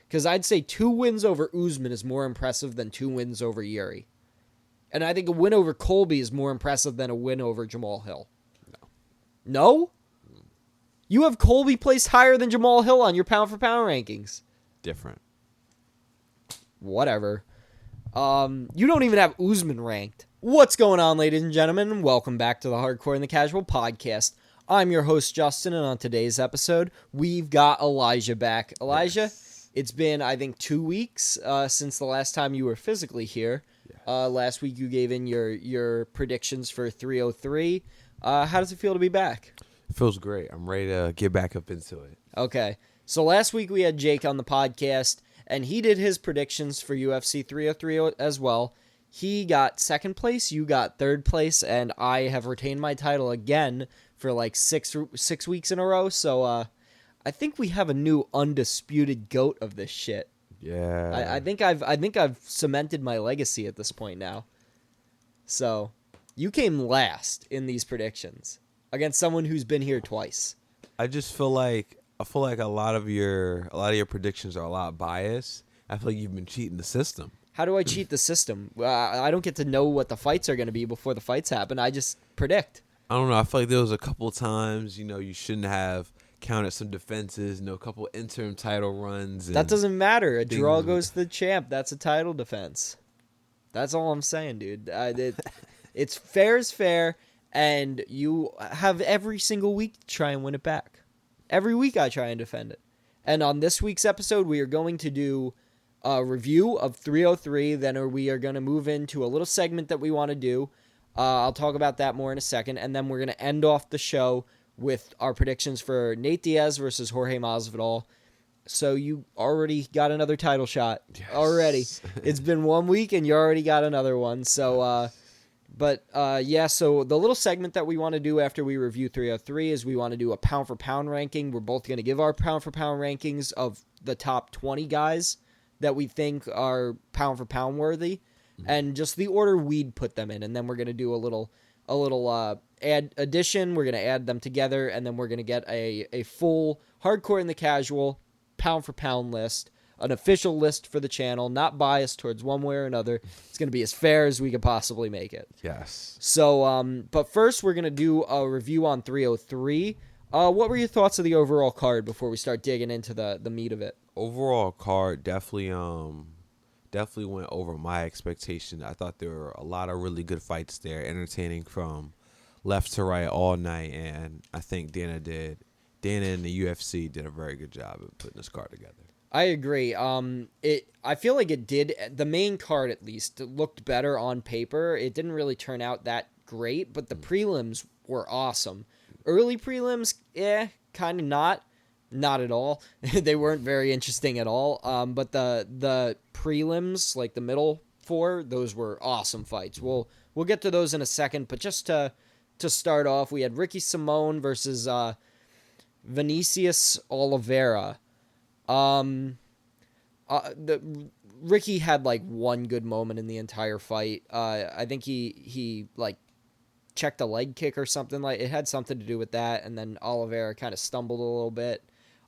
Because I'd say 2 wins over Usman is more impressive than 2 wins over Yuri. And I think a win over Colby is more impressive than a win over Jamal Hill. No? You have Colby placed higher than Jamal Hill on your pound-for-pound rankings. Different. Whatever. You don't even have Usman ranked. What's going on, ladies and gentlemen? Welcome back to the Hardcore and the Casual podcast. I'm your host, Justin, and on today's episode, we've got Elijah back. Elijah, It's been, I think, 2 weeks since the last time you were physically here. Yes. Last week, you gave in your predictions for 303. How does it feel to be back? It feels great. I'm ready to get back up into it. Okay. So last week, we had Jake on the podcast, and he did his predictions for UFC 303 as well. He got second place, you got third place, and I have retained my title again for like six weeks in a row. So I think we have a new undisputed GOAT of this shit. Yeah. I think I've cemented my legacy at this point now. So you came last in these predictions against someone who's been here twice. I feel like a lot of your predictions are a lot biased. I feel like you've been cheating the system. How do I cheat the system? I don't get to know what the fights are going to be before the fights happen. I just predict. I don't know. I feel like there was a couple times, you shouldn't have counted some defenses, a couple interim title runs. That doesn't matter. A draw goes to the champ. That's a title defense. That's all I'm saying, dude. It's fair is fair, and you have every single week to try and win it back. Every week I try and defend it. And on this week's episode, we are going to do a review of 303. Then we are going to move into a little segment that we want to do. I'll talk about that more in a second. And then we're going to end off the show with our predictions for Nate Diaz versus Jorge Masvidal. So you already got another title shot. Yes. Already. It's been 1 week and you already got another one. So, so the little segment that we want to do after we review 303 is we want to do a pound-for-pound ranking. We're both going to give our pound-for-pound rankings of the top 20 guys that we think are pound-for-pound worthy, and just the order we'd put them in. And then we're going to do a little addition. We're going to add them together, and then we're going to get a full Hardcore and the Casual pound-for-pound list, an official list for the channel, not biased towards one way or another. It's going to be as fair as we could possibly make it. Yes. So, but first we're going to do a review on 303. What were your thoughts of the overall card before we start digging into the meat of it? Overall card definitely went over my expectation. I thought there were a lot of really good fights there, entertaining from left to right all night, and I think Dana and the UFC did a very good job of putting this card together. I agree. I feel like it did. The main card, at least, looked better on paper. It didn't really turn out that great, but the prelims were awesome. Early prelims, kind of not at all. They weren't very interesting at all. But the prelims, like the middle four, those were awesome fights. We'll get to those in a second, but just to start off, we had Ricky Simón versus Vinicius Oliveira. Ricky had like one good moment in the entire fight. I think he like checked a leg kick or something. Like it had something to do with that, and then Oliveira kind of stumbled a little bit.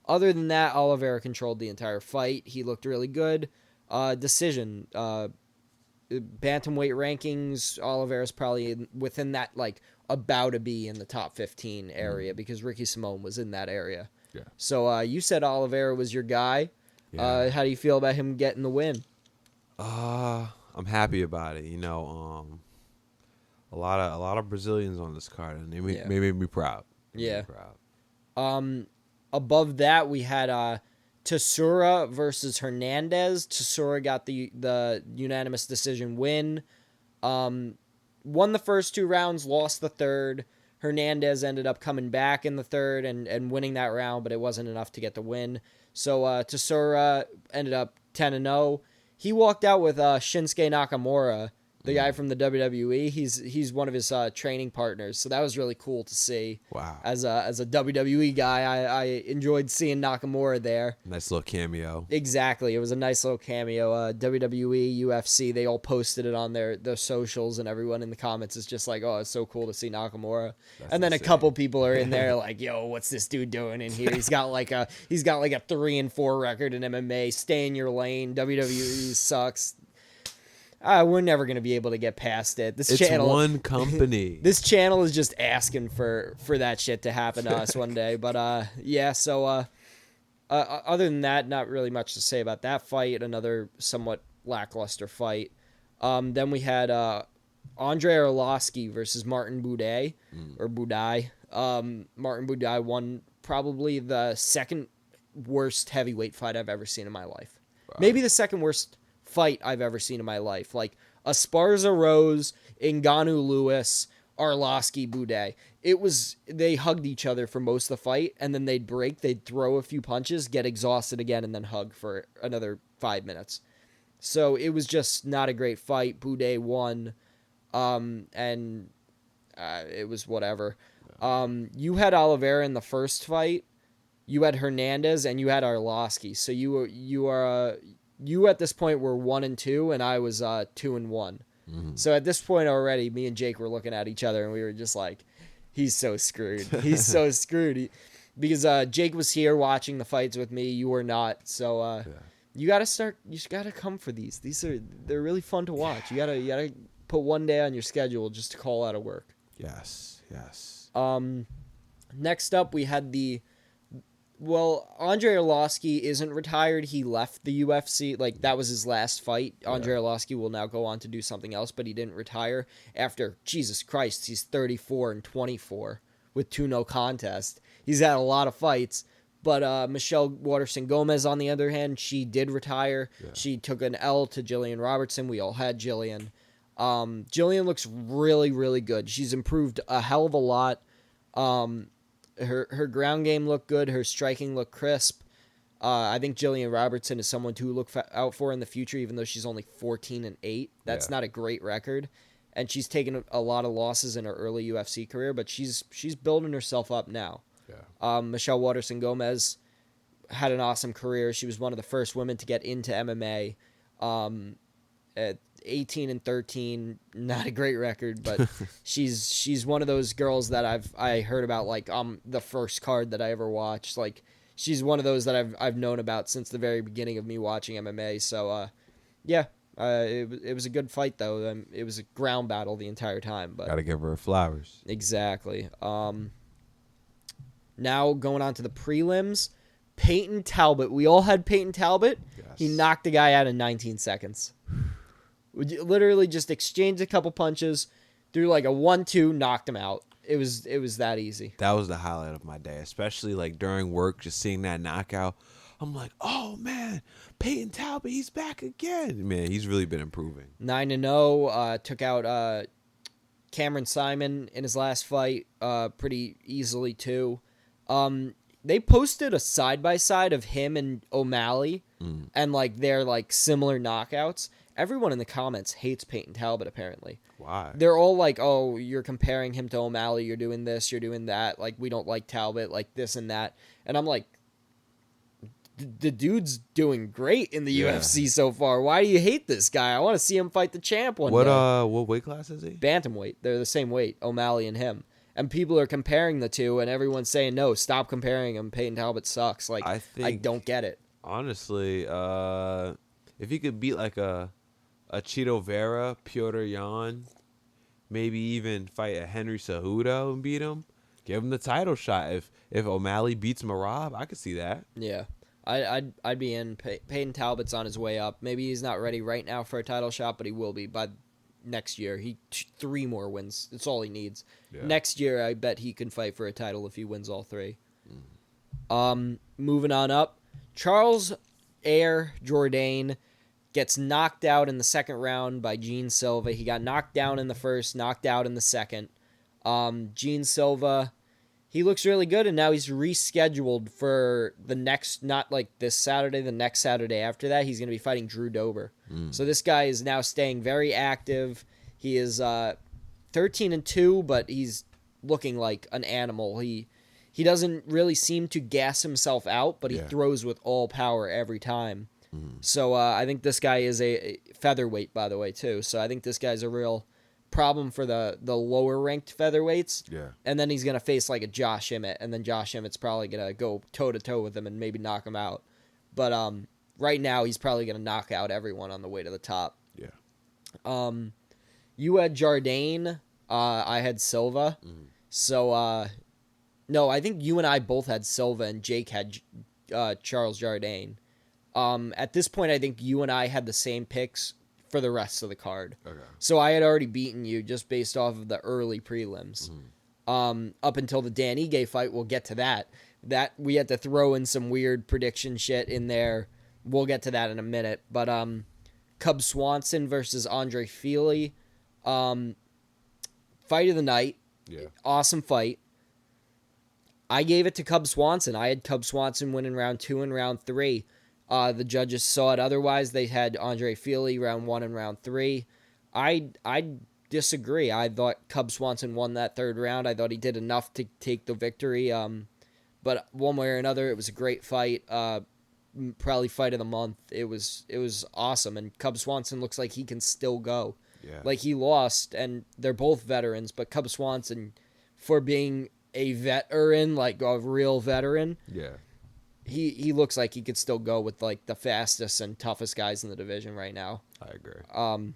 Other than that, Oliveira controlled the entire fight. He looked really good. Decision. Bantamweight rankings, Oliveira's probably within that, like, about to be in the top 15 area because Ricky Simón was in that area. Yeah. So you said Oliveira was your guy. Yeah. How do you feel about him getting the win? I'm happy about it. A lot of Brazilians on this card, and they made me proud. Yeah. Above that, we had Tissura versus Hernandez. Tissura got the unanimous decision win. Won the first 2 rounds, lost the third. Hernandez ended up coming back in the third and winning that round, but it wasn't enough to get the win. So Tissura ended up 10-0. He walked out with Shinsuke Nakamura the guy from the WWE. He's one of his training partners, so that was really cool to see. Wow. As a WWE guy, I enjoyed seeing Nakamura there. Nice little cameo. Exactly, it was a nice little cameo. WWE, UFC, they all posted it on their socials, and everyone in the comments is just like, "Oh, it's so cool to see Nakamura." That's and then insane. a couple people are in there like, "Yo, what's this dude doing in here? He's got like a 3-4 record in MMA. Stay in your lane. WWE sucks." We're never gonna be able to get past it. It's one company. This channel is just asking for that shit to happen to us one day. But yeah. So other than that, not really much to say about that fight. Another somewhat lackluster fight. Then we had Andrei Arlovski versus Martin Buday or Budai. Martin Budai won probably the second worst heavyweight fight I've ever seen in my life. Wow. Maybe the second worst fight I've ever seen in my life. Like Esparza Rose, Ngannou Lewis, Arlovski Buday. They hugged each other for most of the fight, and then they'd break, they'd throw a few punches, get exhausted again, and then hug for another 5 minutes. So it was just not a great fight. Buday won, and it was whatever. You had Oliveira in the first fight, you had Hernandez, and you had Arlovski. So you at this point were 1-2, and I was 2-1. Mm-hmm. So at this point already, me and Jake were looking at each other, and we were just like, "He's so screwed. He's so screwed." Because Jake was here watching the fights with me, you were not. So you gotta come for these. They're really fun to watch. You gotta put one day on your schedule just to call out of work. Yes. Next up, we had Andrei Arlovski isn't retired. He left the UFC. Like, that was his last fight. Andrei Arlovski will now go on to do something else, but he didn't retire after, Jesus Christ, he's 34-24 with 2 no contest. He's had a lot of fights. But Michelle Waterson-Gomez, on the other hand, she did retire. Yeah. She took an L to Jillian Robertson. We all had Jillian. Jillian looks really, really good. She's improved a hell of a lot. Her ground game looked good. Her striking looked crisp. I think Jillian Robertson is someone to look out for in the future, even though she's only 14-8. That's not a great record. And she's taken a lot of losses in her early UFC career, but she's building herself up now. Yeah. Michelle Waterson-Gomez had an awesome career. She was one of the first women to get into MMA. At 18-13, not a great record, but she's one of those girls that I heard about, like, the first card that I ever watched. Like, she's one of those that I've known about since the very beginning of me watching MMA. So it was a good fight though. It was a ground battle the entire time, but gotta give her flowers. Exactly. Now going on to the prelims, Peyton Talbot. We all had Peyton Talbot. Yes. He knocked the guy out in 19 seconds. Literally just exchanged a couple punches, threw like a 1-2, knocked him out. It was that easy. That was the highlight of my day, especially like during work, just seeing that knockout. I'm like, oh man, Peyton Talbot, he's back again. Man, he's really been improving. 9-0, took out Cameron Simon in his last fight pretty easily too. They posted a side-by-side of him and O'Malley and like their like similar knockouts. Everyone in the comments hates Peyton Talbot, apparently. Why? They're all like, oh, you're comparing him to O'Malley, you're doing this, you're doing that, like, we don't like Talbot, like this and that. And I'm like, the dude's doing great in the UFC so far. Why do you hate this guy? I want to see him fight the champ one day. What weight class is he? Bantamweight. They're the same weight, O'Malley and him. And people are comparing the two, and everyone's saying, no, stop comparing him. Peyton Talbot sucks. Like, I don't get it. Honestly, if he could beat like a Chito Vera, Piotr Jan, maybe even fight a Henry Cejudo and beat him, give him the title shot. If O'Malley beats Merab, I could see that. Yeah, I'd be in. Peyton Talbot's on his way up. Maybe he's not ready right now for a title shot, but he will be by next year. 3 more wins. That's all he needs. Yeah. Next year, I bet he can fight for a title if he wins all 3. Moving on up, Charles Air Jourdain gets knocked out in the second round by Gene Silva. He got knocked down in the first, knocked out in the second. Gene Silva, he looks really good, and now he's rescheduled for the next, not like this Saturday, the next Saturday after that, he's going to be fighting Drew Dober. So this guy is now staying very active. He is 13-2, but he's looking like an animal. He doesn't really seem to gas himself out, but he throws with all power every time. So I think this guy is a featherweight, by the way, too. So I think this guy's a real problem for the lower ranked featherweights. Yeah. And then he's going to face like a Josh Emmett, and then Josh Emmett's probably going to go toe-to-toe with him and maybe knock him out. But right now he's probably going to knock out everyone on the way to the top. Yeah. You had Jourdain. I had Silva. So, no, I think you and I both had Silva, and Jake had Charles Jourdain. At this point, I think you and I had the same picks for the rest of the card. Okay. So I had already beaten you just based off of the early prelims. Up until the Dan Ige fight, we'll get to that. That we had to throw in some weird prediction shit in there. We'll get to that in a minute. But Cub Swanson versus Andre Fili. Fight of the night. Yeah. Awesome fight. I gave it to Cub Swanson. I had Cub Swanson winning round 2 and round 3. The judges saw it otherwise. They had Andre Fili round 1 and round 3. I disagree. I thought Cub Swanson won that third round. I thought he did enough to take the victory. But one way or another, it was a great fight. Probably fight of the month. It was awesome. And Cub Swanson looks like he can still go. Yeah. Like, he lost, and they're both veterans, but Cub Swanson, for being a veteran, like a real veteran, Yeah. he looks like he could still go with like the fastest and toughest guys in the division right now. I agree.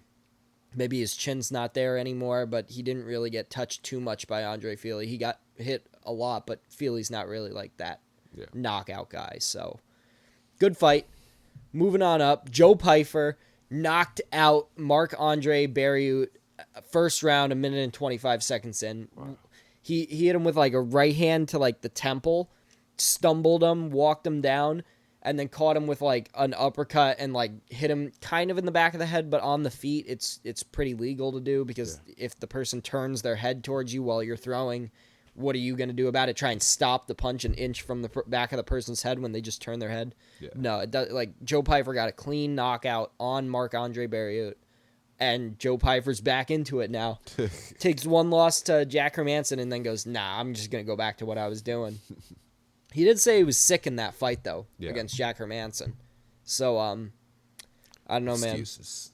Maybe his chin's not there anymore, but he didn't really get touched too much by Andre Fili. He got hit a lot, but Fili's not really like that knockout guy. So, good fight. Moving on up, Joe Pyfer knocked out Marc-Andre Barriault first round, 1 minute and 25 seconds in. Wow. He hit him with like a right hand to like the temple, stumbled him, walked him down, and then caught him with like an uppercut and like hit him kind of in the back of the head, but on the feet. It's pretty legal to do because if the person turns their head towards you while you're throwing, what are you going to do about it? Try and stop the punch an inch from the back of the person's head when they just turn their head? Yeah. No, it does. Like, Joe Pyfer got a clean knockout on Marc-Andre Barriault, and Joe Pyfer's back into it now. Takes one loss to Jack Hermanson and then goes, nah, I'm just going to go back to what I was doing. He did say he was sick in that fight, though, against Jack Hermanson. So, I don't know, man. Excuses.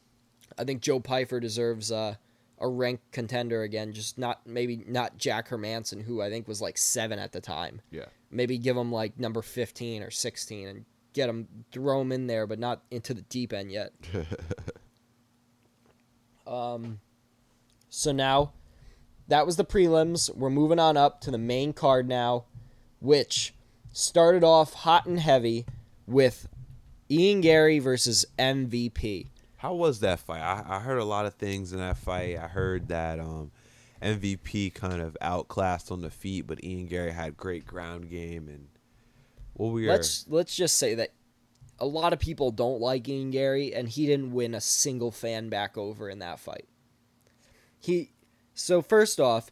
I think Joe Pyfer deserves a ranked contender again, just not Jack Hermanson, who I think was like 7 at the time. Yeah. Maybe give him like number 15 or 16 and throw him in there, but not into the deep end yet. So now, that was the prelims. We're moving on up to the main card now, which started off hot and heavy with Ian Garry versus MVP. How was that fight? I heard a lot of things in that fight. I heard that MVP kind of outclassed on the feet, but Ian Garry had great ground game. And what we let's just say that a lot of people don't like Ian Garry, and he didn't win a single fan back over in that fight. So first off,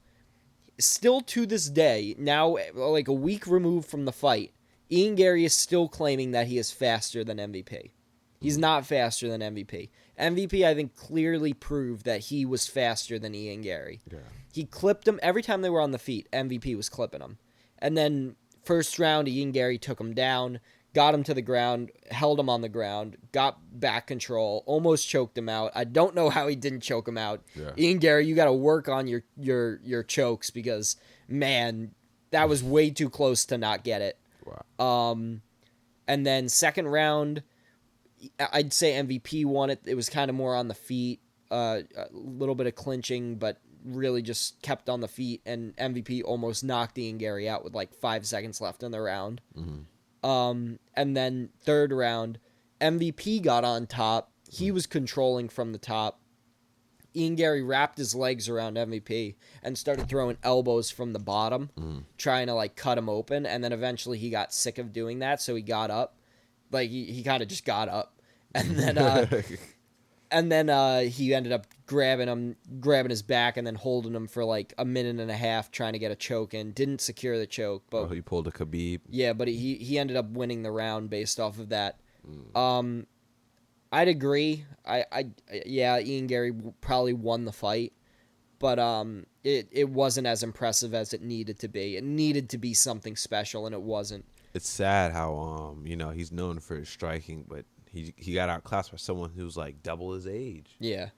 still to this day, now like a week removed from the fight, Ian Garry is still claiming that he is faster than MVP. He's not faster than MVP. MVP, I think, clearly proved that he was faster than Ian Garry. Yeah. He clipped him every time they were on the feet. MVP was clipping him. And then first round, Ian Garry took him down, got him to the ground, held him on the ground, got back control, almost choked him out. I don't know how he didn't choke him out. Yeah. Ian Garry, you got to work on your chokes because, man, that was way too close to not get it. Wow. And then second round, I'd say MVP won it. It was kind of more on the feet, a little bit of clinching, but really just kept on the feet, and MVP almost knocked Ian Garry out with like 5 seconds left in the round. Mm-hmm. And then third round, MVP got on top. He was controlling from the top. Ian Garry wrapped his legs around MVP and started throwing elbows from the bottom, trying to like cut him open, and then eventually he got sick of doing that, so he got up. Like, he kind of just got up. And then And then he ended up grabbing his back, and then holding him for like a minute and a half, trying to get a choke in. Didn't secure the choke, but he pulled a Khabib. Yeah, but he ended up winning the round based off of that. I'd agree. Yeah, Ian Gary probably won the fight, but it wasn't as impressive as it needed to be. It needed to be something special, and it wasn't. It's sad how he's known for his striking, but he got outclassed by someone who's like double his age. Yeah.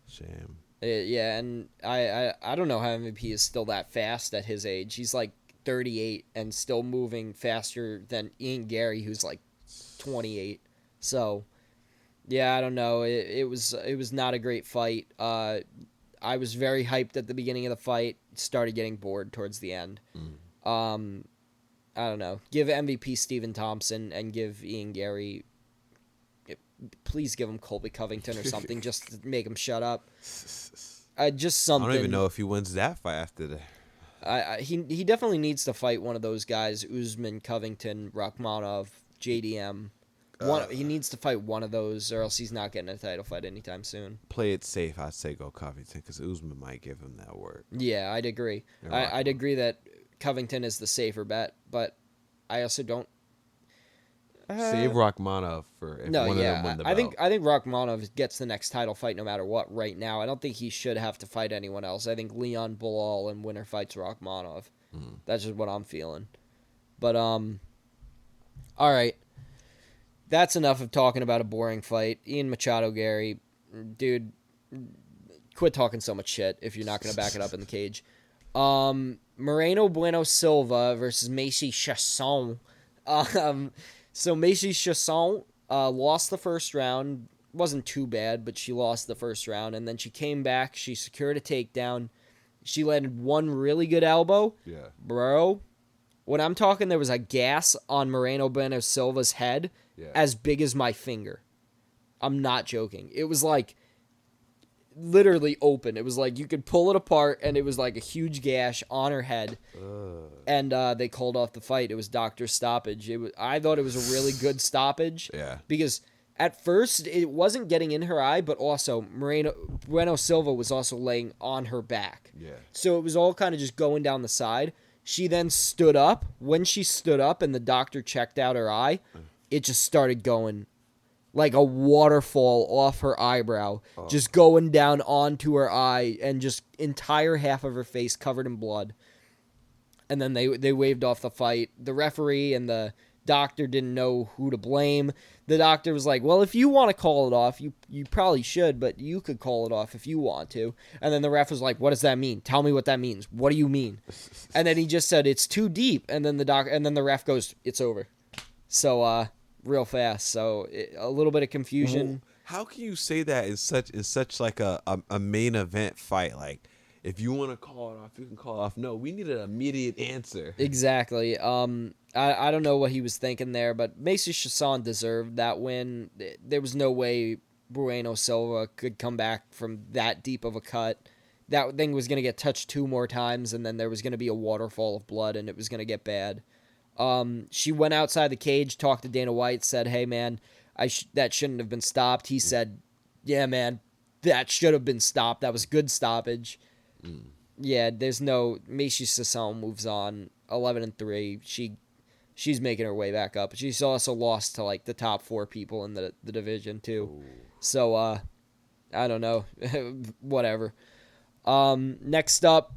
Shame. Yeah, and I don't know how MVP is still that fast at his age. He's like 38 and still moving faster than Ian Gary, who's like 28. So, yeah, I don't know. It was not a great fight. I was very hyped at the beginning of the fight. Started getting bored towards the end. I don't know. Give MVP Stephen Thompson and give Ian Gary. Please give him Colby Covington or something, just to make him shut up. Just something. I don't even know if he wins that fight after that. He definitely needs to fight one of those guys: Usman, Covington, Rakhmonov, JDM. He needs to fight one of those, or else he's not getting a title fight anytime soon. Play it safe. I'd say go Covington, because Usman might give him that work. Yeah, I'd agree. I'd agree that Covington is the safer bet, but I also don't. Save Rakhmonov for if one of them win the belt. I think Rakhmonov gets the next title fight no matter what right now. I don't think he should have to fight anyone else. I think Leon Bilal and winner fights Rakhmonov. That's just what I'm feeling. But all right. That's enough of talking about a boring fight. Ian Machado, Gary, dude, quit talking so much shit if you're not going to back it up in the cage. Moreno Bueno Silva versus Macy Chiasson. So Macy Chiasson lost the first round. Wasn't too bad, but she lost the first round. And then she came back. She secured a takedown. She landed one really good elbow. Yeah. Bro, when I'm talking, there was a gas on Moreno Bueno Silva's head as big as my finger. I'm not joking. It was like literally open. It was like you could pull it apart, and it was like a huge gash on her head. And they called off the fight. It was doctor stoppage. I thought it was a really good stoppage. Yeah. Because at first it wasn't getting in her eye, but also Moreno Bueno Silva was also laying on her back. Yeah. So it was all kind of just going down the side. She then stood up. When she stood up and the doctor checked out her eye, it just started going like a waterfall off her eyebrow, just going down onto her eye, and just entire half of her face covered in blood. And then they waved off the fight. The referee and the doctor didn't know who to blame. The doctor was like, well, if you want to call it off, you probably should, but you could call it off if you want to. And then the ref was like, what does that mean? Tell me what that means. What do you mean? And then he just said, it's too deep. And then the ref goes, it's over. So, real fast. So a little bit of confusion. How can you say that in such like a main event fight? Like, if you want to call it off, you can call it off. No, we need an immediate answer. Exactly. I don't know what he was thinking there, but Macy Chiasson deserved that win. There was no way Bueno Silva could come back from that deep of a cut. That thing was going to get touched 2 more times, and then there was going to be a waterfall of blood, and it was going to get bad. She went outside the cage, talked to Dana White, said, hey, man, that shouldn't have been stopped. He said, yeah, man, that should have been stopped. That was good stoppage. Yeah, there's no... Macy Chiasson moves on, 11-3. She's making her way back up. She's also lost to, like, the top 4 people in the division, too. Ooh. So, I don't know. Whatever. Next up,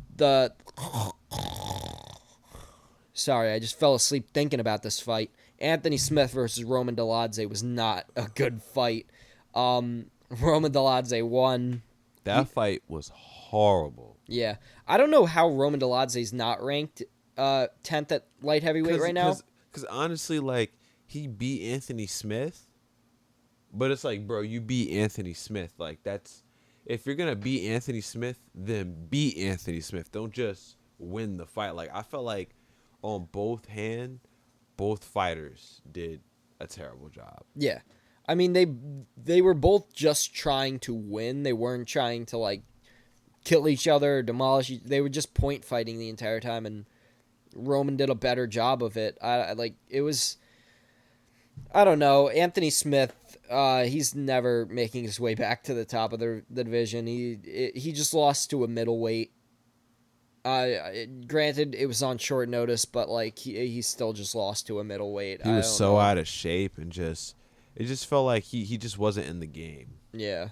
Sorry, I just fell asleep thinking about this fight. Anthony Smith versus Roman Dolidze was not a good fight. Roman Dolidze won. That fight was horrible. Yeah. I don't know how Roman Dolidze's not ranked 10th at light heavyweight right now. Because honestly, like, he beat Anthony Smith. But it's like, bro, you beat Anthony Smith. Like, that's... If you're going to beat Anthony Smith, then beat Anthony Smith. Don't just win the fight. Like, I felt like on both fighters did a terrible job. Yeah. I mean, they were both just trying to win. They weren't trying to, like, kill each other or demolish. They were just point fighting the entire time, and Roman did a better job of it. It was... I don't know. Anthony Smith He's never making his way back to the top of the division. He just lost to a middleweight. Granted, it was on short notice, but like he still just lost to a middleweight. He was so out of shape and it just felt like he just wasn't in the game. Yeah.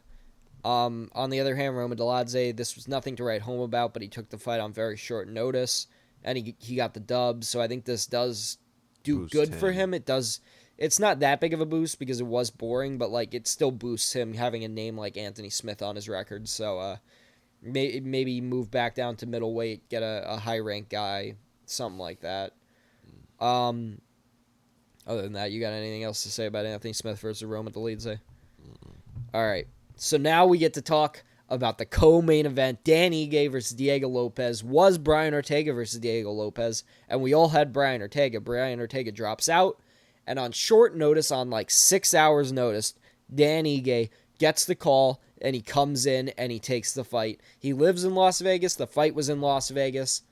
On the other hand, Roma Deladze, this was nothing to write home about, but he took the fight on very short notice, and he got the dub. So I think this does do Boost good for him. him. It does. It's not that big of a boost because it was boring, but like it still boosts him having a name like Anthony Smith on his record. So maybe move back down to middleweight, get a high rank guy, something like that. Other than that, you got anything else to say about Anthony Smith versus Roma Deladze? All right. So now we get to talk about the co-main event. Dan Ige versus Diego Lopez. Was Brian Ortega versus Diego Lopez, and we all had Brian Ortega. Brian Ortega drops out, and on short notice, on like 6 hours notice, Dan Ige gets the call, and he comes in, and he takes the fight. He lives in Las Vegas. The fight was in Las Vegas.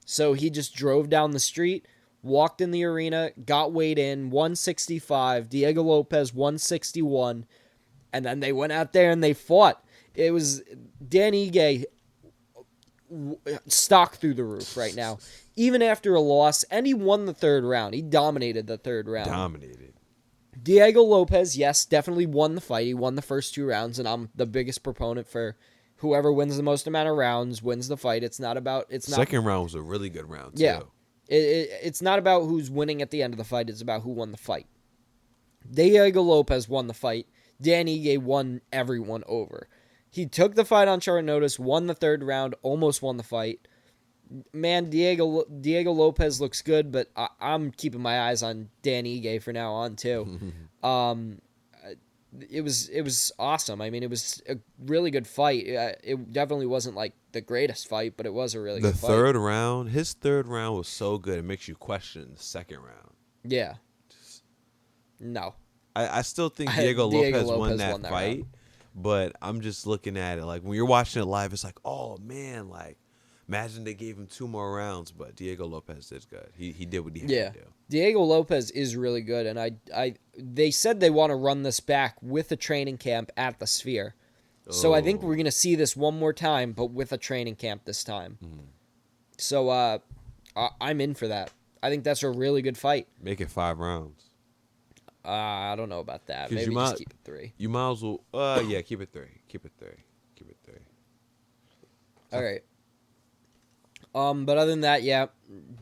So he just drove down the street, walked in the arena, got weighed in, 165. Diego Lopez, 161. And then they went out there and they fought. It was Dan Ige stock through the roof right now. Even after a loss, and he won the third round. He dominated the third round. Dominated. Diego Lopez, yes, definitely won the fight. He won the first 2 rounds, and I'm the biggest proponent for whoever wins the most amount of rounds wins the fight. Second round was a really good round, too. Yeah. It's not about who's winning at the end of the fight. It's about who won the fight. Diego Lopez won the fight. Dan Ige won everyone over. He took the fight on short notice, won the third round, almost won the fight. Man, Diego Lopez looks good, but I'm keeping my eyes on Dan Ige for now on too. It was awesome. I mean, it was a really good fight. It definitely wasn't like the greatest fight, but it was a really good fight. His third round was so good it makes you question the second round. Yeah. No. I still think Diego Lopez won that fight, round. but I'm just looking at it like when you're watching it live, it's like, oh man, like imagine they gave him 2 more rounds, but Diego Lopez did good. He did what he had to do. Diego Lopez is really good, and they said they want to run this back with a training camp at the Sphere. So I think we're going to see this one more time, but with a training camp this time. So I'm in for that. I think that's a really good fight. Make it 5 rounds. I don't know about that. Maybe just keep it 3. You might as well. Yeah, keep it 3. Keep it 3. Keep it 3. All right. But other than that, yeah,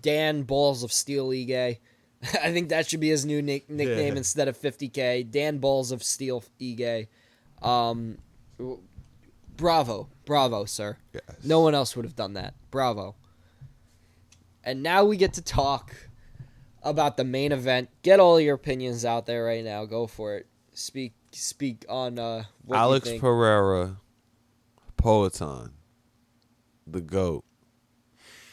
Dan Balls of Steel Ige. I think that should be his new nickname instead of 50K. Dan Balls of Steel Ige. Bravo, sir. Yes. No one else would have done that. Bravo. And now we get to talk about the main event. Get all your opinions out there right now. Go for it. Speak on what Alex you think. Pereira, Poatan, the GOAT.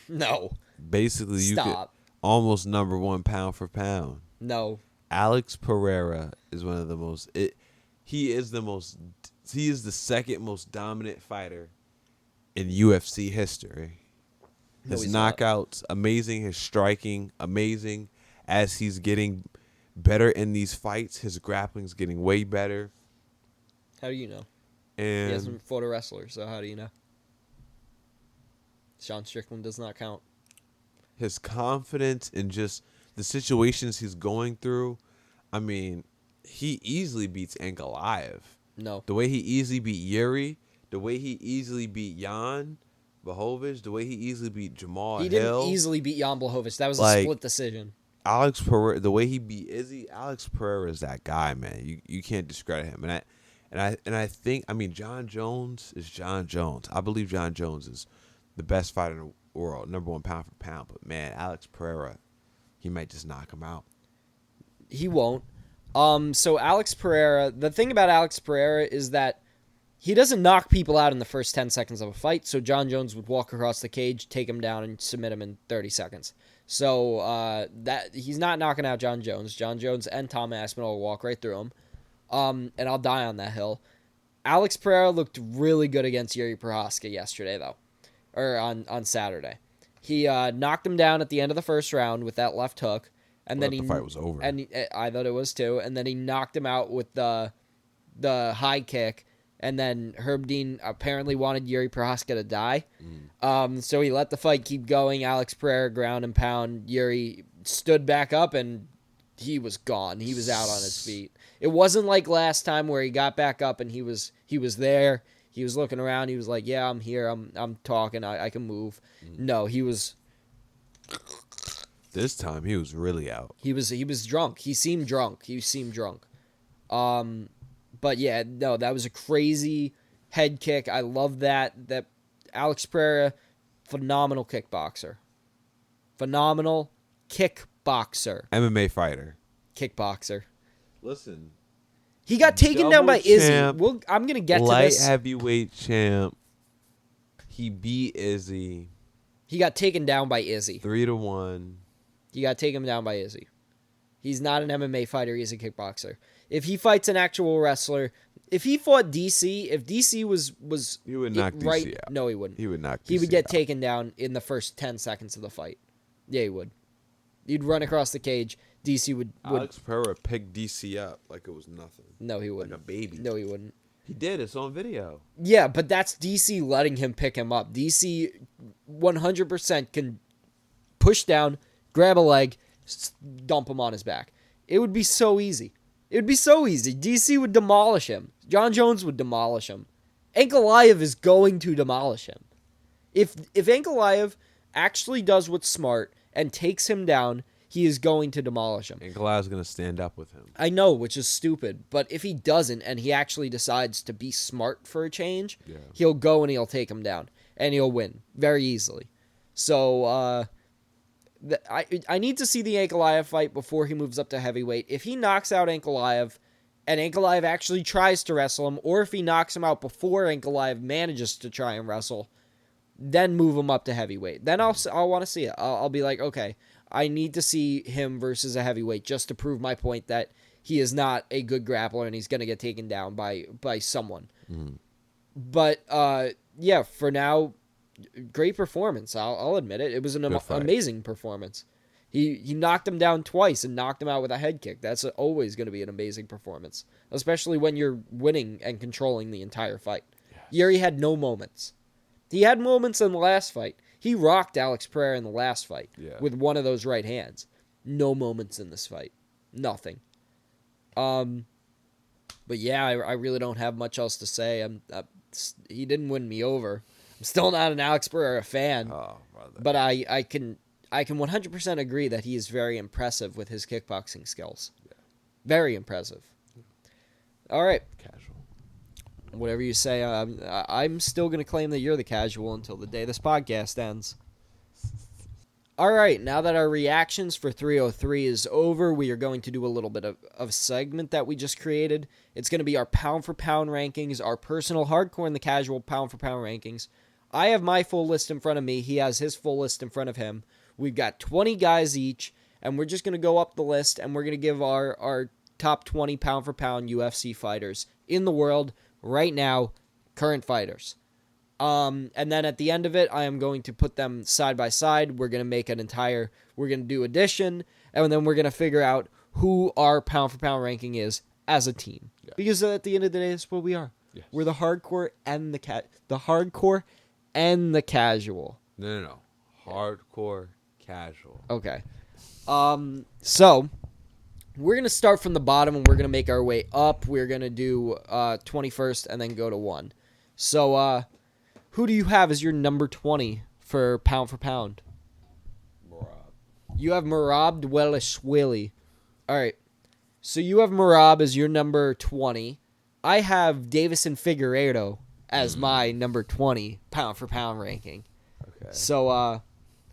No. Basically, you could almost number 1 pound for pound. No. Alex Pereira is one of the most. He is the second most dominant fighter in UFC history. His knockouts, amazing. His striking, amazing. As he's getting better in these fights, his grappling's getting way better. How do you know? And he hasn't fought a wrestler, so how do you know? Sean Strickland does not count. His confidence in just the situations he's going through, I mean, he easily beats Ankalaev. No. The way he easily beat Yuri, the way he easily beat Jan Blachowicz, the way he easily beat Jamal Hill. He didn't easily beat Jan Blachowicz. That was a split decision. Alex Pereira, the way he beat Izzy, Alex Pereira is that guy, man. You can't discredit him. And I think, I mean, John Jones is John Jones. I believe John Jones is the best fighter in the world, number 1 pound for pound. But man, Alex Pereira, he might just knock him out. He won't. So Alex Pereira, the thing about Alex Pereira is that he doesn't knock people out in the first 10 seconds of a fight. So John Jones would walk across the cage, take him down, and submit him in 30 seconds. So that he's not knocking out John Jones. John Jones and Tom Aspinall will walk right through him. And I'll die on that hill. Alex Pereira looked really good against Yuri Prochazka yesterday, though. Or on Saturday. He knocked him down at the end of the first round with that left hook. And then the fight was over. And I thought it was too. And then he knocked him out with the the high kick, and then Herb Dean apparently wanted Yuri Prochazka to die. So he let the fight keep going. Alex Pereira ground and pound. Yuri stood back up, and he was gone. He was out on his feet. It wasn't like last time where he got back up and he was there. He was looking around. He was like, "Yeah, I'm here. I'm talking. I can move." No, he was. This time he was really out. He was drunk. He seemed drunk. But yeah, no, that was a crazy head kick. I love that. That Alex Pereira, phenomenal kickboxer. Phenomenal kickboxer. MMA fighter. Kickboxer. Listen. He got taken down by Izzy. Champ, I'm going to get to light this. heavyweight champ. He beat Izzy. He got taken down by Izzy. 3-1. He got taken down by Izzy. He's not an MMA fighter. He's a kickboxer. If he fights an actual wrestler, if he fought DC, if DC was he would knock DC out. No, he wouldn't. He would knock DC He would get out. taken down in the first 10 seconds of the fight. Yeah, he would. He'd run across the cage. DC would Alex Pereira picked DC up like it was nothing. No, he wouldn't. Like a baby. No, he wouldn't. He did. It's on video. Yeah, but that's DC letting him pick him up. DC 100% can push down, grab a leg, dump him on his back. It would be so easy. It would be so easy. DC would demolish him. John Jones would demolish him. Ankalaev is going to demolish him. If Ankalaev actually does what's smart and takes him down, he is going to demolish him. Ankalaev's going to stand up with him. I know, which is stupid. But if he doesn't and he actually decides to be smart for a change, he'll go and he'll take him down. And he'll win very easily. So, I need to see the Ankalaev fight before he moves up to heavyweight. If he knocks out Ankalaev and Ankalaev actually tries to wrestle him, or if he knocks him out before Ankalaev manages to try and wrestle, then move him up to heavyweight. Then I'll want to see it. I'll be like, okay, I need to see him versus a heavyweight just to prove my point that he is not a good grappler and he's going to get taken down by someone. But yeah, for now, great performance. I'll admit it. It was an amazing performance. He knocked him down twice and knocked him out with a head kick. That's always going to be an amazing performance, especially when you're winning and controlling the entire fight. Yes. Yuri had no moments. He had moments in the last fight. He rocked Alex Pereira in the last fight with one of those right hands. No moments in this fight. Nothing. But yeah, I really don't have much else to say. He didn't win me over. I'm still not an Alex Pereira fan, but I can 100% agree that he is very impressive with his kickboxing skills. Yeah. Very impressive. All right. Casual. Whatever you say, I'm still going to claim that you're the casual until the day this podcast ends. All right, now that our reactions for 303 is over, we are going to do a little bit of a segment that we just created. It's going to be our pound-for-pound rankings, our personal hardcore and the casual pound-for-pound rankings. I have my full list in front of me. He has his full list in front of him. We've got 20 guys each, and we're just going to go up the list, and we're going to give our top 20 pound-for-pound UFC fighters in the world right now, current fighters. And then at the end of it, I am going to put them side by side. We're going to make we're going to do addition, and then we're going to figure out who our pound-for-pound ranking is as a team. Yeah. Because at the end of the day, that's what we are. Yes. We're the hardcore and the hardcore and the casual. No. Hardcore, casual. Okay. So we're going to start from the bottom, and we're going to make our way up. We're going to do 21st and then go to 1. So, who do you have as your number 20 for pound? Merab. You have Merab Dvalishvili. All right. So you have Merab as your number 20. I have Davison Figueiredo as my number 20 pound ranking. Okay. So,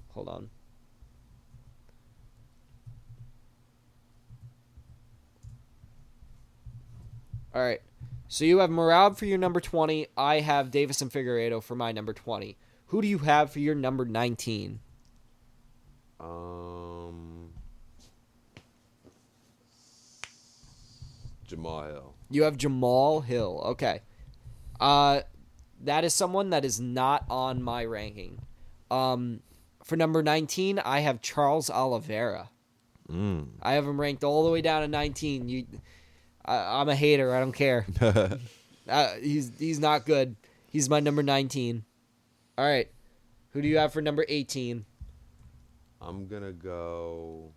hold on. All right. So you have Merab for your number 20. I have Davison Figueiredo for my number 20. Who do you have for your number 19? Jamal Hill. You have Jamal Hill. Okay. That is someone that is not on my ranking. For number 19, I have Charles Oliveira. I have him ranked all the way down to 19. I'm a hater. I don't care. He's not good. He's my number 19. All right. Who do you have for number 18? I'm going to go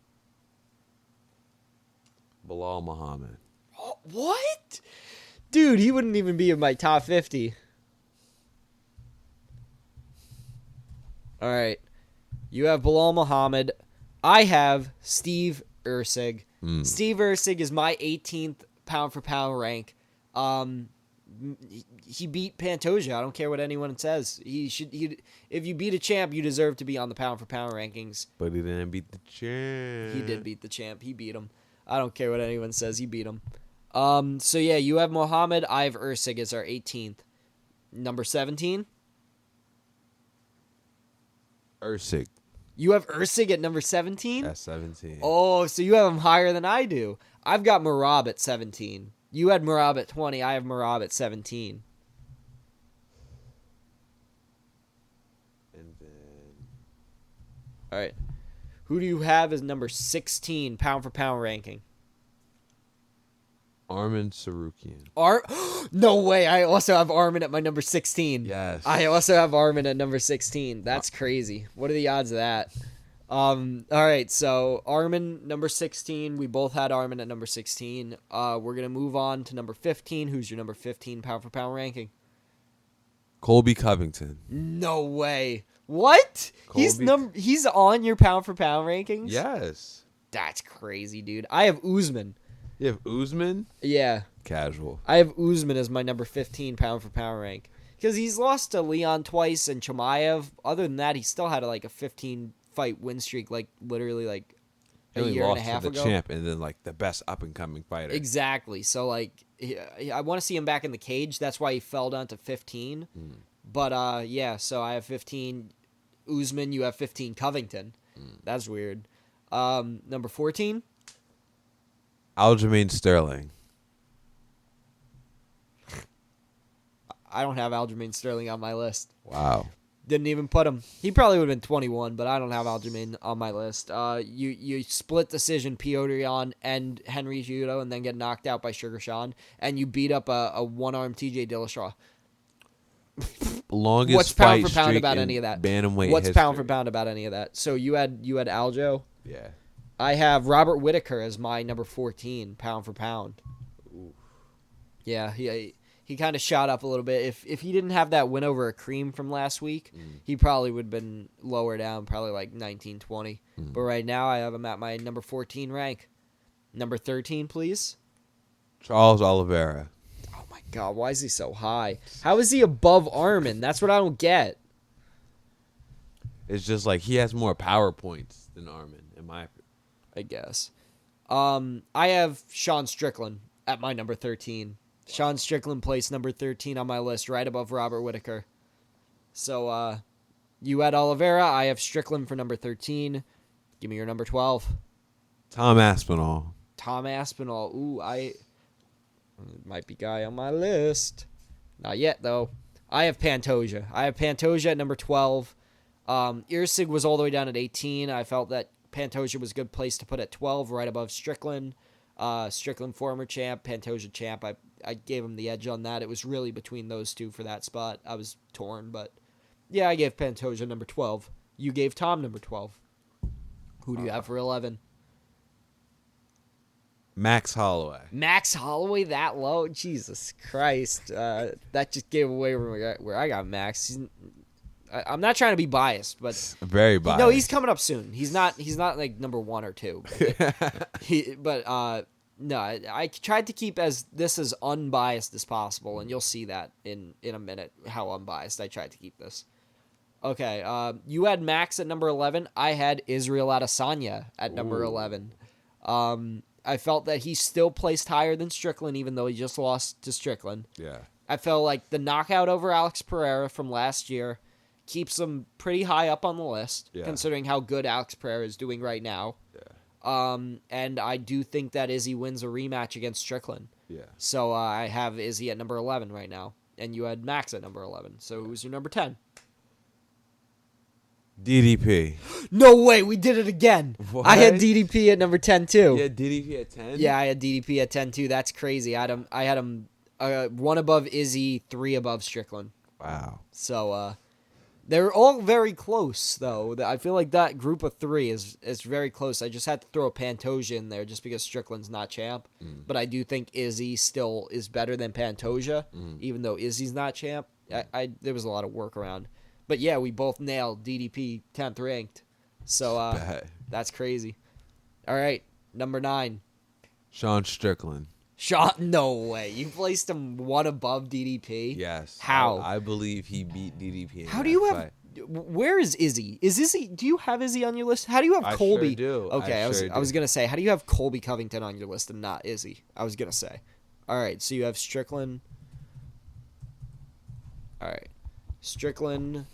Bilal Muhammad. Oh, what? Dude, he wouldn't even be in my top 50. All right. You have Bilal Muhammad. I have Steve Erceg. Steve Erceg is my 18th pound-for-pound rank. He beat Pantoja. I don't care what anyone says. If you beat a champ, you deserve to be on the pound-for-pound rankings. But he didn't beat the champ. He did beat the champ. He beat him. I don't care what anyone says. He beat him. So, yeah, you have Muhammad. I have Erceg as our 18th. Number 17? Erceg. You have Erceg at number 17? At 17. Oh, so you have him higher than I do. I've got Merab at 17. You had Merab at 20. I have Merab at 17. And then All right. Who do you have as number 16 pound-for-pound ranking? Armin Sarukian. No way. I also have Armin at my number 16. Yes. I also have Armin at number 16. That's crazy. What are the odds of that? All right, so Armin, number 16. We both had Armin at number 16. We're going to move on to number 15. Who's your number 15 pound-for-pound ranking? Colby Covington. No way. What? He's on your pound-for-pound rankings? Yes. That's crazy, dude. I have Usman. You have Usman? Yeah. Casual. I have Usman as my number 15 pound-for-pound rank. Because he's lost to Leon twice and Chimaev. Other than that, he still had like a 15-fight win streak, like literally like a year and a half ago. The champ and then like the best up-and-coming fighter. Exactly. So like, I want to see him back in the cage. That's why he fell down to 15. But yeah, so I have 15 Usman. You have 15 Covington. That's weird. Number 14? Aljamain Sterling. I don't have Aljamain Sterling on my list. Wow. Didn't even put him. He probably would have been 21, but I don't have Aljamain on my list. You split decision Piotr Jan and Henry Cejudo and then get knocked out by Sugar Sean, and you beat up a one-armed TJ Dillashaw. Longest What's pound fight for pound streak about in any of that? Bantamweight What's history. pound for pound about any of that? So you had Aljo. Yeah. I have Robert Whittaker as my number 14 pound for pound. Oof. Yeah, he kind of shot up a little bit. If he didn't have that win over a Cream from last week, he probably would have been lower down, probably like 19, 20. But right now I have him at my number 14 rank. Number 13, please. Charles Oliveira. Oh my God, why is he so high? How is he above Armin? That's what I don't get. It's just like he has more power points than Armin, in my opinion. I guess. I have Sean Strickland at my number 13. Sean Strickland placed number 13 on my list, right above Robert Whittaker. So, you had Oliveira. I have Strickland for number 13. Give me your number 12. Tom Aspinall. Tom Aspinall. Ooh, might be guy on my list. Not yet, though. I have Pantoja. At number 12. Erceg was all the way down at 18. I felt that Pantoja was a good place to put at 12, right above Strickland. Strickland former champ, Pantoja champ. I gave him the edge on that. It was really between those two for that spot. I was torn, but yeah, I gave Pantoja number 12. You gave Tom number 12. Who do you have for 11? Max Holloway. Max Holloway that low? Jesus Christ. That just gave away where I got Max. I'm not trying to be biased, but very biased. No, he's coming up soon. He's not like number 1 or 2. No, I tried to keep this as unbiased as possible, and you'll see that in a minute how unbiased I tried to keep this. Okay, you had Max at number 11. I had Israel Adesanya at number 11. I felt that he still placed higher than Strickland, even though he just lost to Strickland. Yeah. I felt like the knockout over Alex Pereira from last year keeps him pretty high up on the list, considering how good Alex Pereira is doing right now. Yeah. And I do think that Izzy wins a rematch against Strickland. Yeah. So I have Izzy at number 11 right now, and you had Max at number 11. So who's your number 10? DDP. No way, we did it again. What? I had DDP at number 10 too. You had DDP at 10? Yeah, I had DDP at 10 too. That's crazy. I had him 1 above Izzy, 3 above Strickland. Wow. So they're all very close though. I feel like that group of 3 is very close. I just had to throw a Pantoja in there just because Strickland's not champ. But I do think Izzy still is better than Pantoja, even though Izzy's not champ. There was a lot of work around. But yeah, we both nailed DDP 10th ranked. So that's crazy. All right, number 9. Sean Strickland. No way. You placed him 1 above DDP? Yes. How? I believe he beat DDP in How do you have... fight. Where is Izzy? Do you have Izzy on your list? How do you have Colby? I sure do. Okay, I was going to say, how do you have Colby Covington on your list and not Izzy? I was going to say. All right, so you have Strickland. All right. Strickland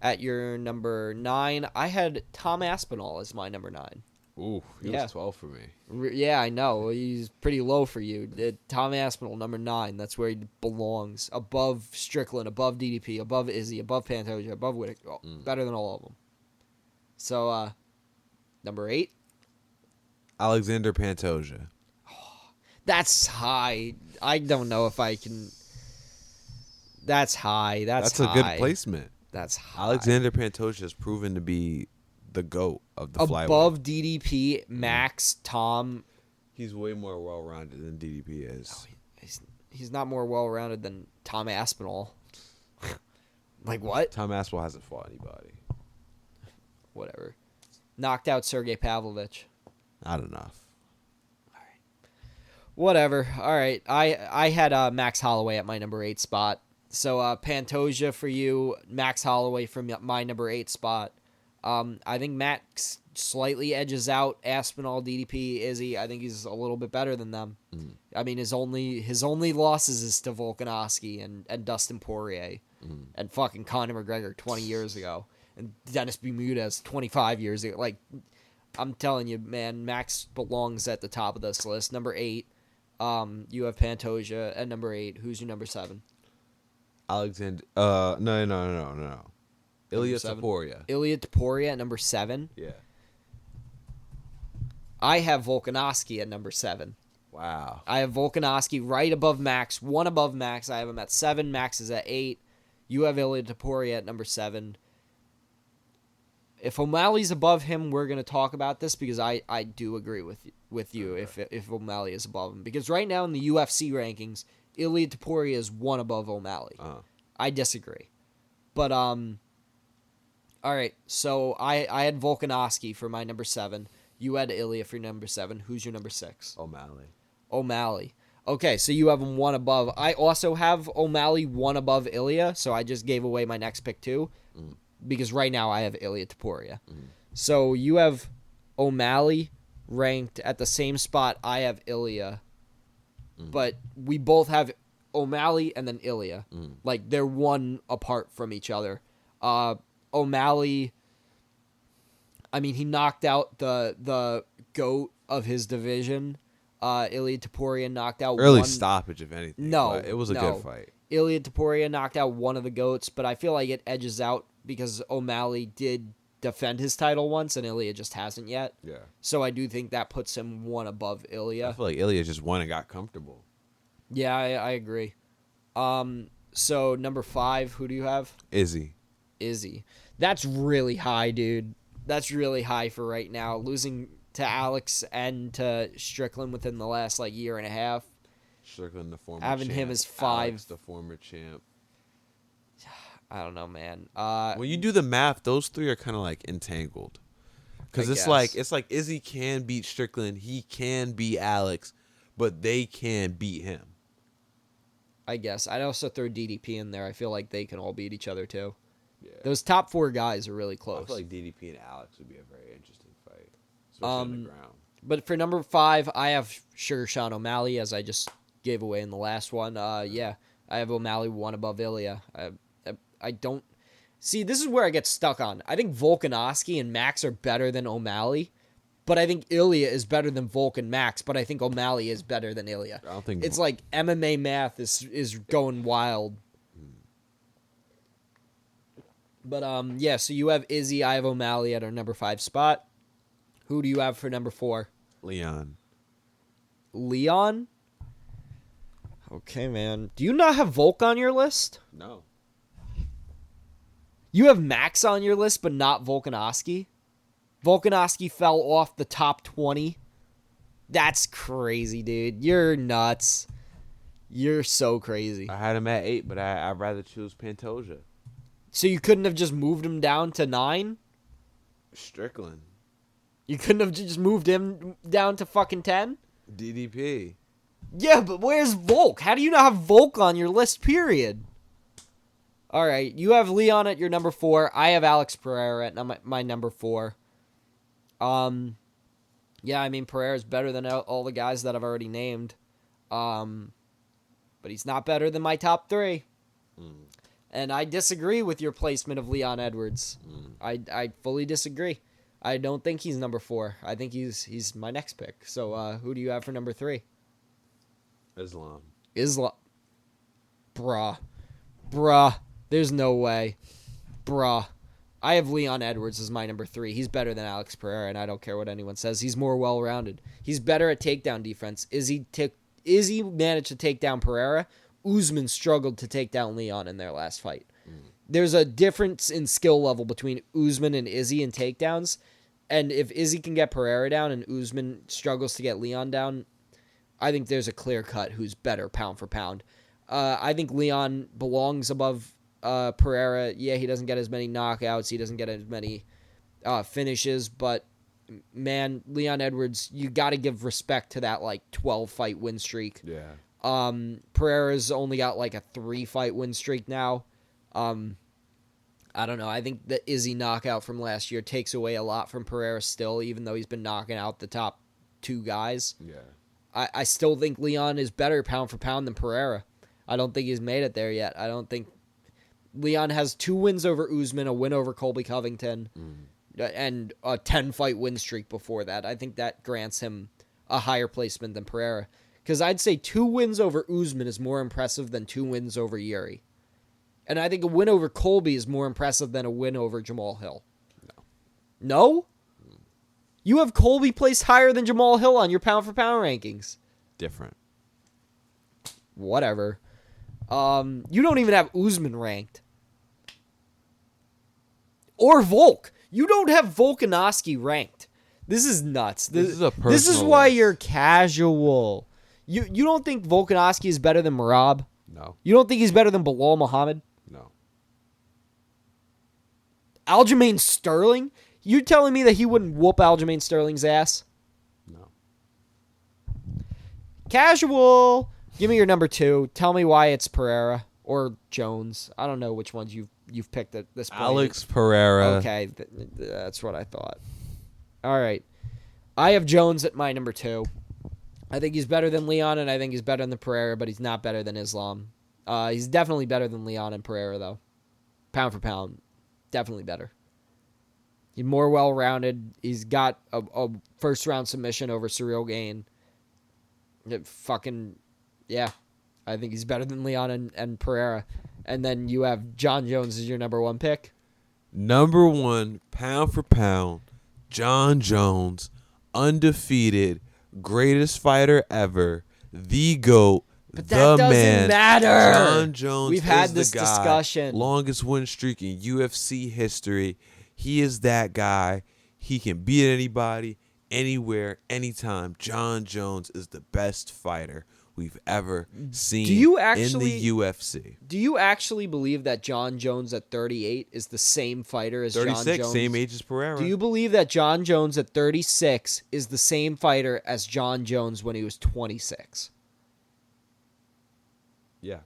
at your number 9. I had Tom Aspinall as my number 9. Ooh, he was 12 for me. Yeah, I know. He's pretty low for you. Tom Aspinall, number 9. That's where he belongs. Above Strickland, above DDP, above Izzy, above Pantoja, above Whittaker. Better than all of them. So, number 8. Alexander Pantoja. That's high. I don't know if I can... That's high. That's high. A good placement. That's high. Alexander Pantoja has proven to be the GOAT of the flyweight. Above DDP, Max, Tom. He's way more well-rounded than DDP is. Oh, he's not more well-rounded than Tom Aspinall. Like what? Tom Aspinall hasn't fought anybody. Whatever. Knocked out Sergey Pavlovich. Not enough. All right. Whatever. All right. I had Max Holloway at my number 8 spot. So Pantoja for you, Max Holloway from my number 8 spot. I think Max slightly edges out Aspinall, DDP, Izzy. I think he's a little bit better than them. I mean, his only losses is to Volkanovski and Dustin Poirier and fucking Conor McGregor 20 years ago and Dennis Bermudez 25 years ago. Like, I'm telling you, man, Max belongs at the top of this list. Number 8, you have Pantoja at number 8. Who's your number 7? Alexander. No. Ilia Topuria. Ilia Topuria at number 7. Yeah. I have Volkanovski at number 7. Wow. I have Volkanovski right above Max, 1 above Max. I have him at 7. Max is at 8. You have Ilia Topuria at number 7. If O'Malley's above him, we're going to talk about this because I do agree with you if O'Malley is above him. Because right now in the UFC rankings, Ilia Topuria is 1 above O'Malley. I disagree. But, all right, so I had Volkanovski for my number 7. You had Ilia for number 7. Who's your number 6? O'Malley. Okay, so you have him 1 above. I also have O'Malley 1 above Ilia, so I just gave away my next pick too. Because right now I have Ilia Topuria. So you have O'Malley ranked at the same spot I have Ilia. But we both have O'Malley and then Ilia. Like, they're 1 apart from each other. O'Malley, I mean, he knocked out the GOAT of his division. Ilia Topuria knocked out early stoppage, if anything. No, it was a good fight. Ilia Topuria knocked out one of the GOATs, but I feel like it edges out because O'Malley did defend his title once, and Ilia just hasn't yet. Yeah. So I do think that puts him 1 above Ilia. I feel like Ilia just won and got comfortable. Yeah, I agree. So number 5, who do you have? Izzy. That's really high, dude. That's really high for right now. Losing to Alex and to Strickland within the last year and a half. Strickland, the former having champ. him as 5. Alex, the former champ. I don't know, man. When you do the math, those 3 are kind of entangled. Because it's like Izzy can beat Strickland, he can beat Alex, but they can beat him. I guess. I'd also throw DDP in there. I feel like they can all beat each other too. Yeah. Those top 4 guys are really close. I feel like DDP and Alex would be a very interesting fight, especially on the ground. But for number 5, I have Sugar Sean O'Malley, as I just gave away in the last one. Yeah, I have O'Malley 1 above Ilia. I don't... See, this is where I get stuck on. I think Volkanovski and Max are better than O'Malley, but I think Ilia is better than Volk and Max, but I think O'Malley is better than Ilia. I don't think... It's like MMA math is going wild. But yeah. So you have Izzy, I have O'Malley at our number 5 spot. Who do you have for number 4? Leon. Leon. Okay, man. Do you not have Volk on your list? No. You have Max on your list, but not Volkanovski? Volkanovski fell off the top 20? That's crazy, dude. You're nuts. You're so crazy. I had him at 8, but I'd rather choose Pantoja. So you couldn't have just moved him down to 9? Strickland. You couldn't have just moved him down to fucking 10? DDP. Yeah, but where's Volk? How do you not have Volk on your list, period? All right, you have Leon at your number 4. I have Alex Pereira at my number 4. Yeah, I mean, Pereira's better than all the guys that I've already named. But he's not better than my top 3. And I disagree with your placement of Leon Edwards. I fully disagree. I don't think he's number 4. I think he's my next pick. So who do you have for number 3? Islam. Bruh. There's no way. Bruh. I have Leon Edwards as my number 3. He's better than Alex Pereira, and I don't care what anyone says. He's more well-rounded. He's better at takedown defense. Izzy managed to take down Pereira. Usman struggled to take down Leon in their last fight. There's a difference in skill level between Usman and Izzy in takedowns, and if Izzy can get Pereira down and Usman struggles to get Leon down, I think there's a clear cut who's better pound for pound. I think Leon belongs above Pereira. Yeah, he doesn't get as many knockouts. He doesn't get as many finishes. But, man, Leon Edwards, you got to give respect to that, 12-fight win streak. Yeah. Pereira's only got, a 3-fight win streak now. I don't know. I think the Izzy knockout from last year takes away a lot from Pereira still, even though he's been knocking out the top 2 guys. Yeah. I still think Leon is better pound for pound than Pereira. I don't think he's made it there yet. I don't think Leon has 2 wins over Usman, a win over Colby Covington, and a 10-fight win streak before that. I think that grants him a higher placement than Pereira. Because I'd say 2 wins over Usman is more impressive than 2 wins over Yuri. And I think a win over Colby is more impressive than a win over Jamal Hill. No? You have Colby placed higher than Jamal Hill on your pound-for-pound rankings. Different. Whatever. You don't even have Usman ranked. Or Volk. You don't have Volkanovski ranked. This is nuts. This is why you're casual. You don't think Volkanovski is better than Merab? No. You don't think he's better than Bilal Muhammad? No. Aljamain Sterling? You telling me that he wouldn't whoop Aljamain Sterling's ass? No. Casual. Give me your number 2. Tell me why it's Pereira or Jones. I don't know which ones you've picked at this point. Alex Pereira. Okay, that's what I thought. All right. I have Jones at my number 2. I think he's better than Leon, and I think he's better than Pereira, but he's not better than Islam. He's definitely better than Leon and Pereira, though. Pound for pound. Definitely better. He's more well-rounded. He's got a first-round submission over Cyril Gane. Yeah. I think he's better than Leon and Pereira. And then you have John Jones as your number 1 pick. Number 1, pound for pound, John Jones, undefeated, greatest fighter ever, the GOAT, but that doesn't matter. John Jones We've had is this the guy, discussion. Longest win streak in UFC history. He is that guy. He can beat anybody, anywhere, anytime. John Jones is the best fighter we've ever seen in the UFC. Do you actually believe that John Jones at 38 is the same fighter as 36, John Jones? same age as Pereira. Do you believe that John Jones at 36 is the same fighter as John Jones when he was 26? Yeah.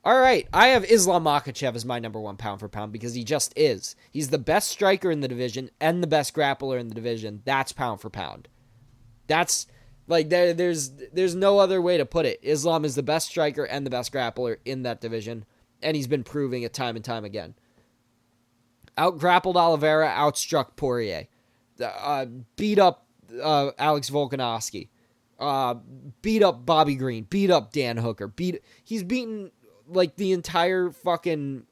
All right, I have Islam Makhachev as my number 1 pound for pound because he just is. He's the best striker in the division and the best grappler in the division. That's pound for pound. That's there's no other way to put it. Islam is the best striker and the best grappler in that division, and he's been proving it time and time again. Out-grappled Oliveira, outstruck Poirier. Beat up Alex Volkanovski. Beat up Bobby Green. Beat up Dan Hooker. He's beaten the entire fucking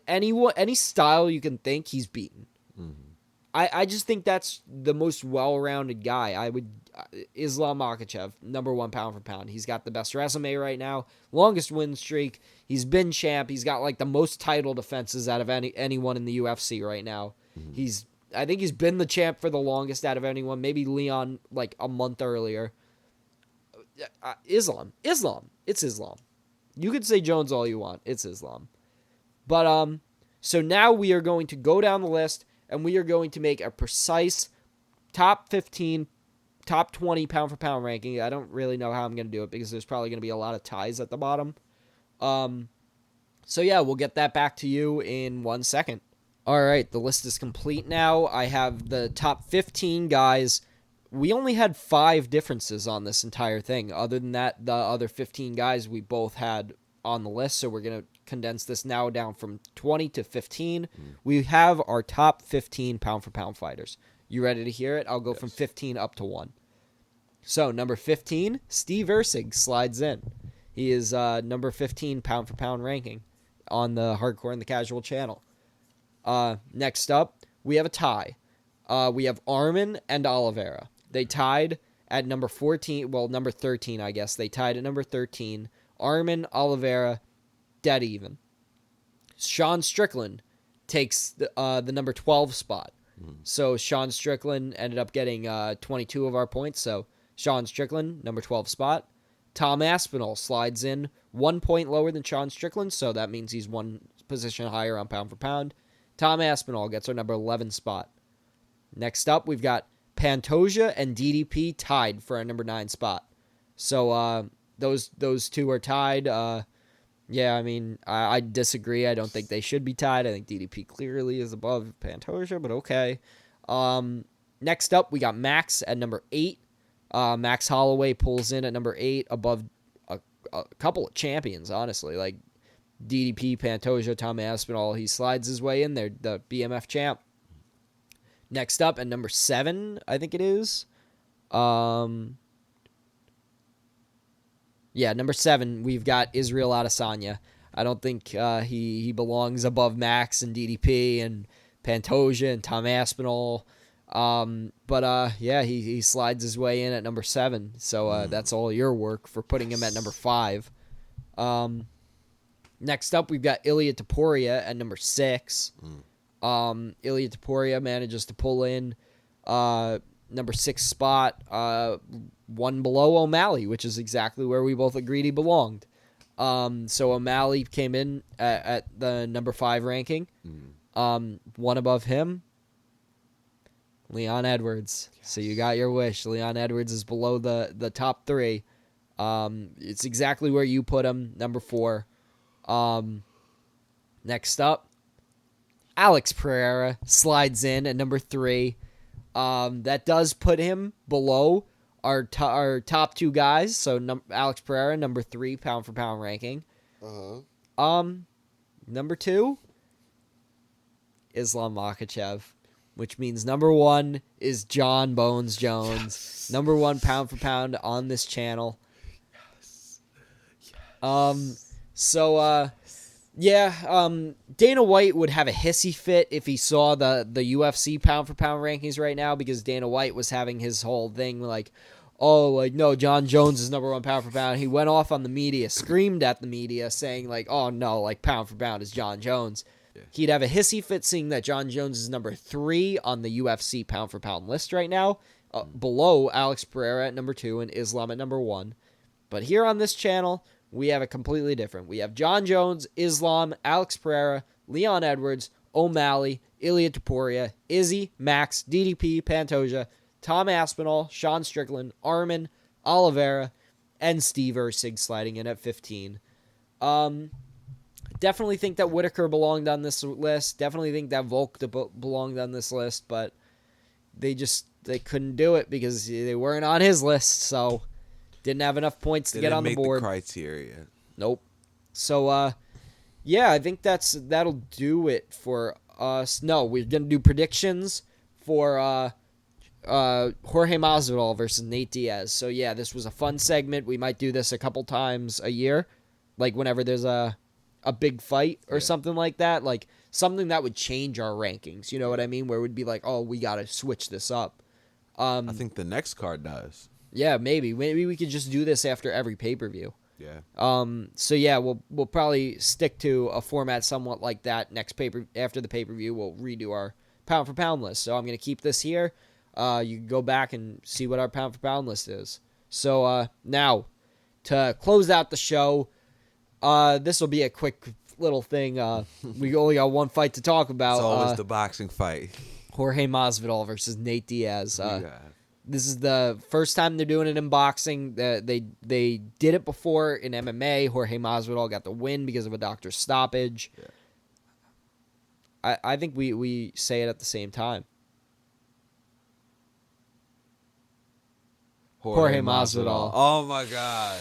any style you can think, he's beaten. Mm-hmm. I just think that's the most well-rounded guy. I would Islam Makhachev, number 1 pound for pound. He's got the best resume right now, longest win streak. He's been champ. He's got like the most title defenses out of anyone in the UFC right now. Mm-hmm. I think he's been the champ for the longest out of anyone. Maybe Leon like a month earlier. Islam. It's Islam. You could say Jones all you want. It's Islam. But so now we are going to go down the list and we are going to make a precise top 15, top 20 pound for pound ranking. I don't really know how I'm going to do it because there's probably going to be a lot of ties at the bottom. So yeah, we'll get that back to you in 1 second. All right, the list is complete now. I have the top 15 guys. We only had 5 differences on this entire thing. Other than that, the other 15 guys we both had on the list, so we're going to condense this now down from 20 to 15. We have our top 15 pound-for-pound fighters. You ready to hear it? I'll go from 15 up to 1. So, number 15, Steve Erceg slides in. He is number 15 pound-for-pound ranking on the Hardcore and the Casual channel. Next up, we have a tie. We have Arman and Oliveira. They tied at number 14. Well, number 13, I guess. They tied at number 13. Arman, Oliveira, dead even. Sean Strickland takes the number 12 spot. So Sean Strickland ended up getting 22 of our points. So Sean Strickland, number 12 spot. Tom Aspinall slides in 1 point lower than Sean Strickland, so that means he's 1 position higher on pound for pound. Tom Aspinall gets our number 11 spot. Next up, we've got Pantoja and DDP tied for our number 9 spot. So those two are tied. Yeah, I mean, I disagree. I don't think they should be tied. I think DDP clearly is above Pantoja, but okay. Next up, we got Max at number 8. Max Holloway pulls in at number 8 above a couple of champions, honestly. Like DDP, Pantoja, Tom Aspinall. He slides his way in there, the BMF champ. Next up, at number 7, I think it is. Yeah, number 7, we've got Israel Adesanya. I don't think he belongs above Max and DDP and Pantoja and Tom Aspinall. But yeah, he slides his way in at number 7. So that's all your work for putting him at number 5. Next up, we've got Ilia Topuria at number 6. Ilia Topuria manages to pull in number 6 spot, 1 below O'Malley, which is exactly where we both agreed he belonged. So O'Malley came in at the number 5 ranking. 1 above him, Leon Edwards. Yes. So you got your wish. Leon Edwards is below the top 3. It's exactly where you put him, number 4. Next up, Alex Pereira slides in at number 3. That does put him below our top 2 guys. So Alex Pereira, number 3 pound for pound ranking. Number 2, Islam Makhachev, which means number 1 is John Bones Jones. Yes. Number 1 pound for pound on this channel. Yes. Dana White would have a hissy fit if he saw the UFC pound for pound rankings right now, because Dana White was having his whole thing like, no, John Jones is number 1 pound for pound. He went off on the media, screamed at the media, saying like, oh no, like pound for pound is John Jones. Yeah. He'd have a hissy fit seeing that John Jones is number 3 on the UFC pound for pound list right now, below Alex Pereira at number 2 and Islam at number 1. But here on this channel, we have a completely different. We have John Jones, Islam, Alex Pereira, Leon Edwards, O'Malley, Ilia Topuria, Izzy, Max, DDP, Pantoja, Tom Aspinall, Sean Strickland, Arman, Oliveira, and Steve Erceg sliding in at 15. Definitely think that Whitaker belonged on this list. Definitely think that Volk belonged on this list, but they couldn't do it because they weren't on his list, so didn't have enough points to get on the board. The criteria. Nope. So, yeah, I think that'll do it for us. No, we're gonna do predictions for Jorge Masvidal versus Nate Diaz. So yeah, this was a fun segment. We might do this a couple times a year, like whenever there's a a big fight or something like that, like something that would change our rankings. You know what I mean? Where it would be like, oh, we got to switch this up. I think the next card does. Yeah, maybe we could just do this after every pay-per-view. Yeah. So yeah, we'll probably stick to a format somewhat like that after the pay-per-view. We'll redo our pound for pound list. So I'm going to keep this here. You can go back and see what our pound for pound list is. So now to close out the show, this will be a quick little thing. We only got one fight to talk about. It's always the boxing fight. Jorge Masvidal versus Nate Diaz. This is the first time they're doing it in boxing. They did it before in MMA. Jorge Masvidal got the win because of a doctor's stoppage. Yeah. I think we say it at the same time. Jorge Masvidal. Oh my God.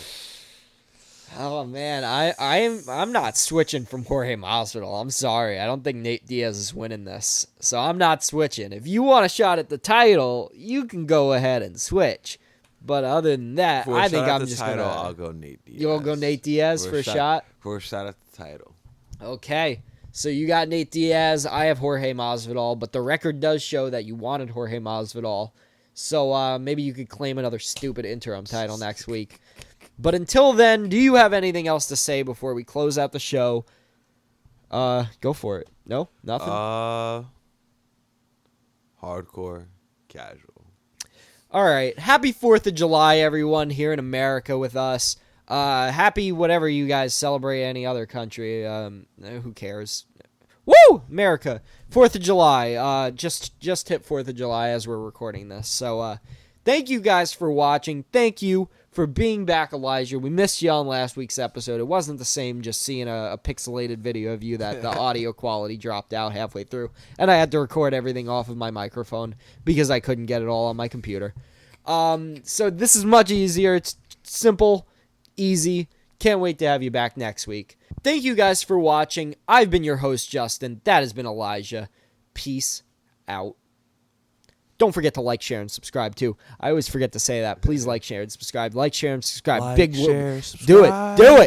Oh man, I'm not switching from Jorge Masvidal. I'm sorry. I don't think Nate Diaz is winning this. So I'm not switching. If you want a shot at the title, you can go ahead and switch. But other than that, I think I'm just going to... I'll go Nate Diaz. You'll go Nate Diaz for a shot? For a shot at the title. Okay. So you got Nate Diaz. I have Jorge Masvidal. But the record does show that you wanted Jorge Masvidal. So maybe you could claim another stupid interim title next week. But until then, do you have anything else to say before we close out the show? Go for it. No? Nothing? Hardcore, casual. All right. Happy 4th of July, everyone, here in America with us. Happy whatever you guys celebrate any other country. Who cares? Woo! America. 4th of July. Just hit 4th of July as we're recording this. So thank you guys for watching. Thank you for being back, Elijah. We missed you on last week's episode. It wasn't the same just seeing a pixelated video of you that the audio quality dropped out halfway through. And I had to record everything off of my microphone because I couldn't get it all on my computer. So this is much easier. It's simple, easy. Can't wait to have you back next week. Thank you guys for watching. I've been your host, Justin. That has been Elijah. Peace out. Don't forget to like, share, and subscribe, too. I always forget to say that. Please like, share, and subscribe. Like, share, and subscribe. Like, Big share, Do it. Do it.